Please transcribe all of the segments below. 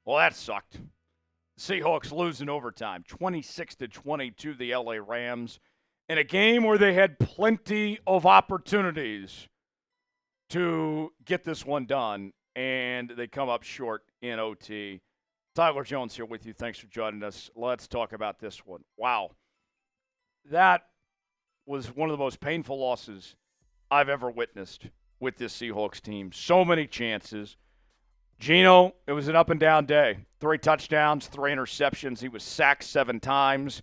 Well, that sucked. Seahawks lose in overtime, 26-22, the LA Rams, in a game where they had plenty of opportunities to get this one done, and they come up short in OT. Tyler Jones here with you. Thanks for joining us. Let's talk about this one. Wow. That was one of the most painful losses I've ever witnessed with this Seahawks team. So many chances. Geno, it was an up-and-down day. 3 touchdowns, 3 interceptions. He was sacked 7 times.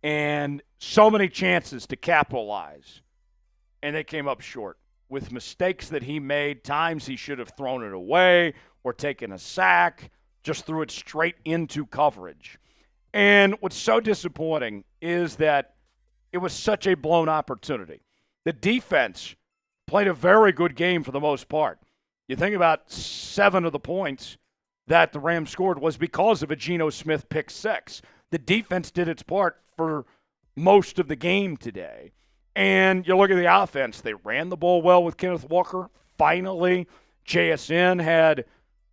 And so many chances to capitalize. And they came up short with mistakes that he made, times he should have thrown it away or taken a sack, just threw it straight into coverage. And what's so disappointing is that it was such a blown opportunity. The defense played a very good game for the most part. You think about 7 of the points that the Rams scored was because of a Geno Smith pick 6. The defense did its part for most of the game today. And you look at the offense. They ran the ball well with Kenneth Walker. Finally, JSN had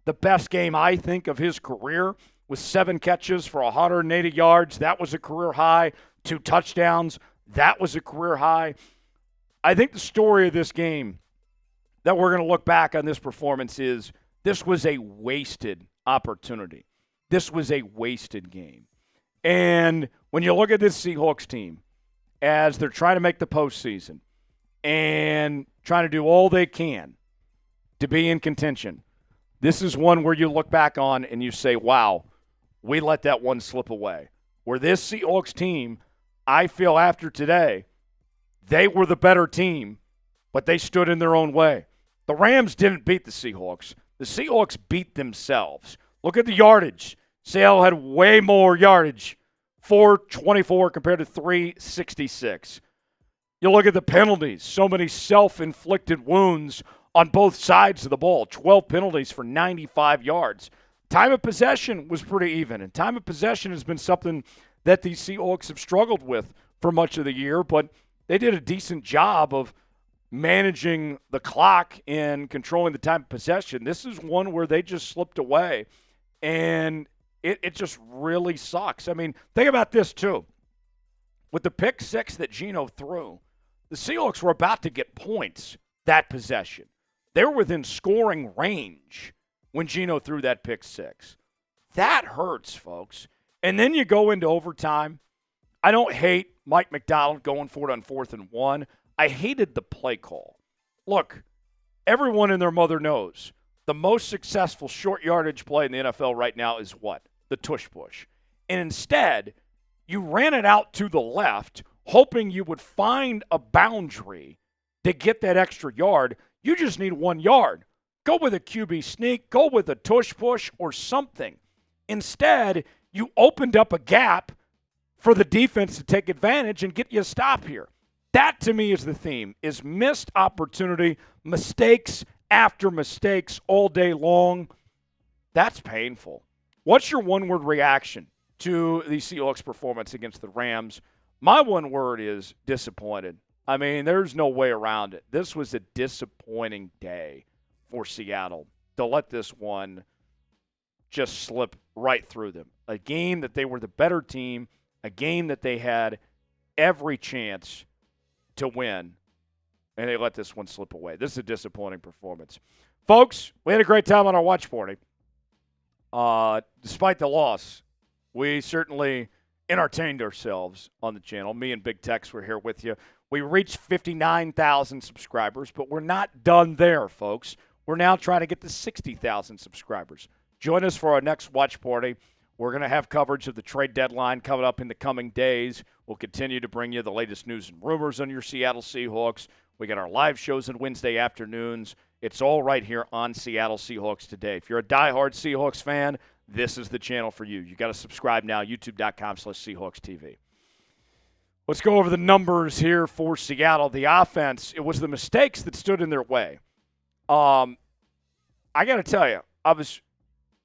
the best game, I think, of his career with 7 catches for 180 yards. That was a career high. 2 touchdowns. That was a career high. I think the story of this game that we're going to look back on this performance is this was a wasted opportunity. This was a wasted game. And when you look at this Seahawks team as they're trying to make the postseason and trying to do all they can to be in contention, this is one where you look back on and you say, wow, we let that one slip away. Where this Seahawks team, I feel after today, they were the better team, but they stood in their own way. The Rams didn't beat the Seahawks. The Seahawks beat themselves. Look at the yardage. Seattle had way more yardage, 424 compared to 366. You look at the penalties, so many self-inflicted wounds on both sides of the ball, 12 penalties for 95 yards. Time of possession was pretty even, and time of possession has been something that the Seahawks have struggled with for much of the year, but they did a decent job of managing the clock and controlling the time of possession. This is one where they just slipped away, and it just really sucks. I mean, think about this, too. With the pick 6 that Geno threw, the Seahawks were about to get points that possession. They were within scoring range when Geno threw that pick 6. That hurts, folks. And then you go into overtime. I don't hate Mike Macdonald going for it on 4th and 1. I hated the play call. Look, everyone and their mother knows the most successful short yardage play in the NFL right now is what? The tush push. And instead, you ran it out to the left, hoping you would find a boundary to get that extra yard. You just need 1 yard. Go with a QB sneak, go with a tush push or something. Instead, you opened up a gap for the defense to take advantage and get you a stop here. That, to me, is the theme, is missed opportunity, mistakes after mistakes all day long. That's painful. What's your one-word reaction to the Seahawks' performance against the Rams? My one word is disappointed. I mean, there's no way around it. This was a disappointing day for Seattle to let this one just slip right through them. A game that they were the better team, a game that they had every chance to win, and they let this one slip away. This is a disappointing performance. Folks, we had a great time on our watch party. Despite the loss, we certainly entertained ourselves on the channel. Me and Big Tex were here with you. We reached 59,000 subscribers, but we're not done there, folks. We're now trying to get to 60,000 subscribers. Join us for our next watch party. We're going to have coverage of the trade deadline coming up in the coming days. We'll continue to bring you the latest news and rumors on your Seattle Seahawks. We got our live shows on Wednesday afternoons. It's all right here on Seattle Seahawks Today. If you're a diehard Seahawks fan, this is the channel for you. You got to subscribe now, youtube.com/SeahawksTV. Let's go over the numbers here for Seattle. The offense, it was the mistakes that stood in their way. I got to tell you, I was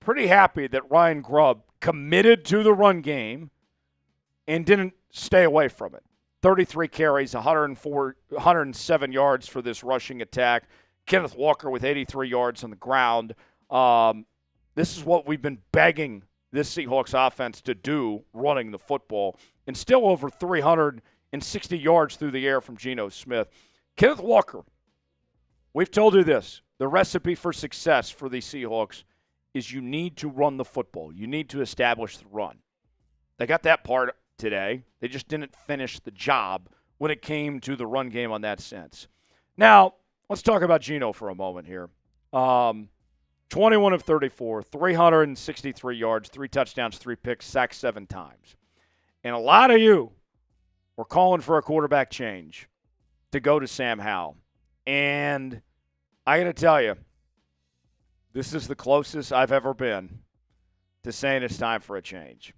pretty happy that Ryan Grubb committed to the run game and didn't stay away from it. 33 carries, 107 yards for this rushing attack. Kenneth Walker with 83 yards on the ground. This is what we've been begging this Seahawks offense to do, running the football, and still over 360 yards through the air from Geno Smith. Kenneth Walker, we've told you this. The recipe for success for the Seahawks is you need to run the football. You need to establish the run. They got that part today. They just didn't finish the job when it came to the run game on that sense. Now, let's talk about Geno for a moment here. 21 of 34, 363 yards, 3 touchdowns, 3 picks, sacked 7 times. And a lot of you were calling for a quarterback change to go to Sam Howell. And I got to tell you, this is the closest I've ever been to saying it's time for a change.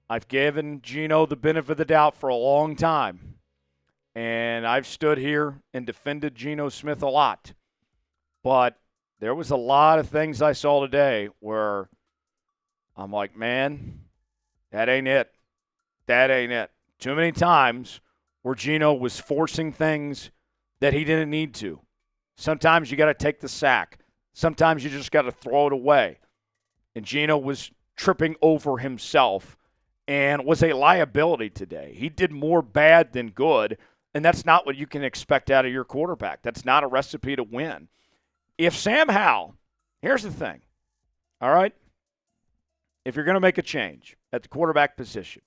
I've given Geno the benefit of the doubt for a long time. And I've stood here and defended Geno Smith a lot. But there was a lot of things I saw today where I'm like, man, that ain't it. That ain't it. Too many times where Geno was forcing things that he didn't need to. Sometimes you got to take the sack. Sometimes you just got to throw it away. And Geno was tripping over himself and was a liability today. He did more bad than good, and that's not what you can expect out of your quarterback. That's not a recipe to win. If Sam Howell, here's the thing, all right? If you're going to make a change at the quarterback position,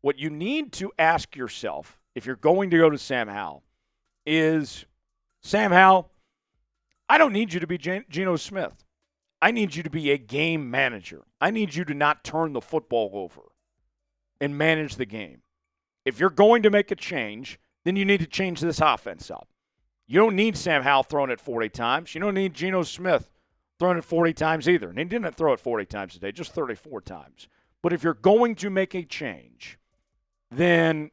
what you need to ask yourself, if you're going to go to Sam Howell, is, Sam Howell, I don't need you to be Geno Smith. I need you to be a game manager. I need you to not turn the football over and manage the game. If you're going to make a change, then you need to change this offense up. You don't need Sam Howell throwing it 40 times. You don't need Geno Smith throwing it 40 times either. And he didn't throw it 40 times today, just 34 times. But if you're going to make a change, then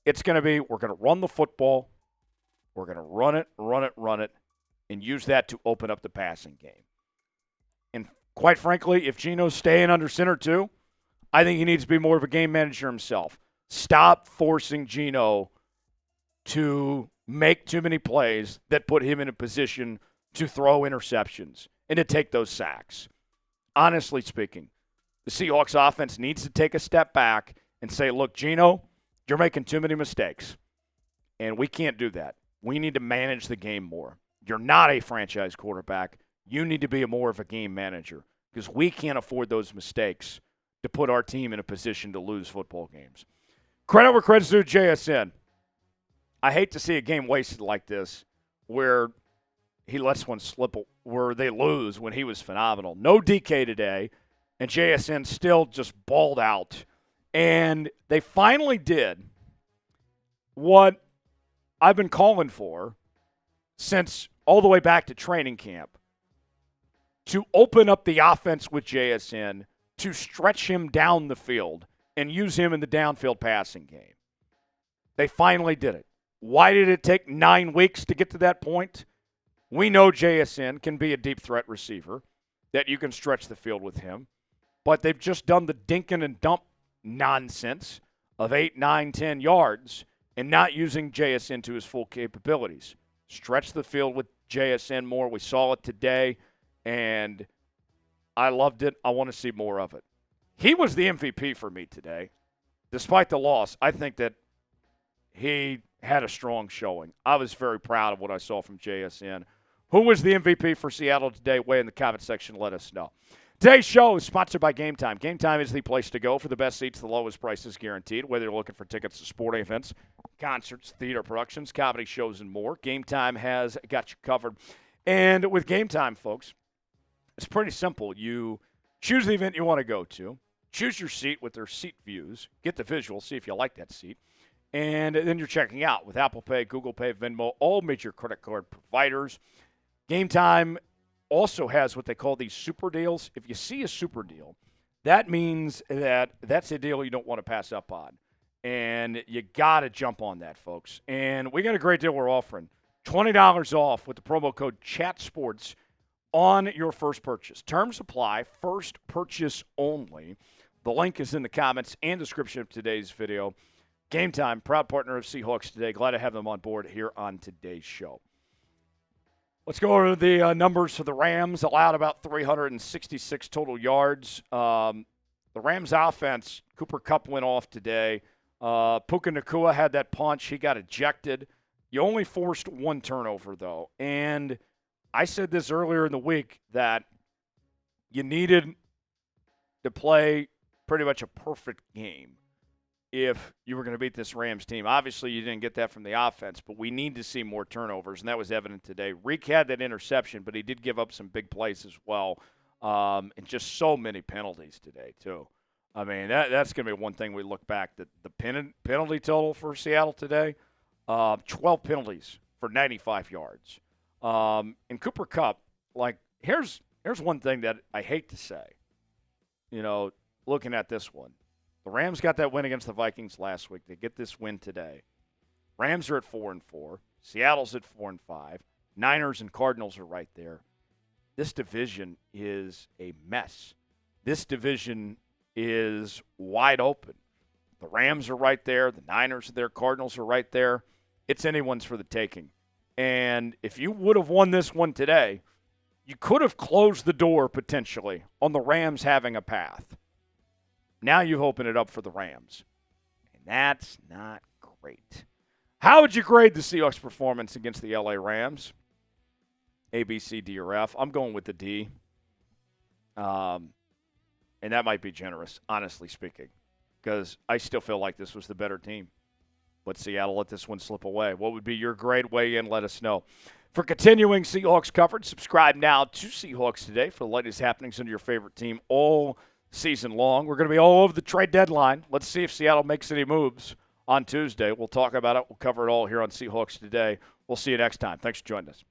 it's going to be, we're going to run the football, we're going to run it, and use that to open up the passing game. And quite frankly, if Geno's staying under center too, I think he needs to be more of a game manager himself. Stop forcing Geno to make too many plays that put him in a position to throw interceptions and to take those sacks. Honestly speaking, the Seahawks offense needs to take a step back and say, look, Geno, you're making too many mistakes, and we can't do that. We need to manage the game more. You're not a franchise quarterback. You need to be more of a game manager because we can't afford those mistakes to put our team in a position to lose football games. Credit where credit's due, JSN. I hate to see a game wasted like this where he lets one slip, where they lose when he was phenomenal. No DK today, and JSN still just balled out. And they finally did what I've been calling for since all the way back to training camp, to open up the offense with JSN, to stretch him down the field and use him in the downfield passing game. They finally did it. Why did it take 9 weeks to get to that point? We know JSN can be a deep threat receiver, that you can stretch the field with him, but they've just done the dinkin' and dump nonsense of 8, 9, 10 yards and not using JSN to his full capabilities. Stretch the field with JSN more. We saw it today, and I loved it. I want to see more of it. He was the MVP for me today. Despite the loss, I think that he had a strong showing. I was very proud of what I saw from JSN. Who was the MVP for Seattle today? Weigh in the comment section. Let us know. Today's show is sponsored by Game Time. Game Time is the place to go for the best seats, the lowest prices guaranteed. Whether you're looking for tickets to sporting events, concerts, theater productions, comedy shows, and more, Game Time has got you covered. And with Game Time, folks, it's pretty simple. You choose the event you want to go to, choose your seat with their seat views, get the visual, see if you like that seat, and then you're checking out with Apple Pay, Google Pay, Venmo, all major credit card providers. Game Time also has what they call these super deals. If you see a super deal, that means that that's a deal you don't want to pass up on. And you got to jump on that, folks. And we got a great deal we're offering. $20 off with the promo code CHATSPORTS on your first purchase. Terms apply, first purchase only. The link is in the comments and description of today's video. Game Time, proud partner of Seahawks Today. Glad to have them on board here on today's show. Let's go over the numbers for the Rams. Allowed about 366 total yards. The Rams offense, Cooper Kupp went off today. Puka Nacua had that punch. He got ejected. You only forced one turnover, though. And I said this earlier in the week that you needed to play pretty much a perfect game if you were going to beat this Rams team. Obviously, you didn't get that from the offense, but we need to see more turnovers, and that was evident today. Reek had that interception, but he did give up some big plays as well, and just so many penalties today, too. I mean, that's going to be one thing we look back. The penalty total for Seattle today, 12 penalties for 95 yards. And Cooper Kupp, like, here's one thing that I hate to say, looking at this one. The Rams got that win against the Vikings last week. They get this win today. Rams are at 4-4. Seattle's at 4-5. Niners and Cardinals are right there. This division is a mess. This division is wide open. The Rams are right there. The Niners are there. Cardinals are right there. It's anyone's for the taking. And if you would have won this one today, you could have closed the door potentially on the Rams having a path. Now you open it up for the Rams. And that's not great. How would you grade the Seahawks' performance against the LA Rams? A, B, C, D, or F? I'm going with the D. And that might be generous, honestly speaking, because I still feel like this was the better team. But Seattle let this one slip away. What would be your grade? Weigh in, let us know. For continuing Seahawks coverage, subscribe now to Seahawks Today for the latest happenings under your favorite team all season long. We're going to be all over the trade deadline. Let's see if Seattle makes any moves on Tuesday. We'll talk about it. We'll cover it all here on Seahawks Today. We'll see you next time. Thanks for joining us.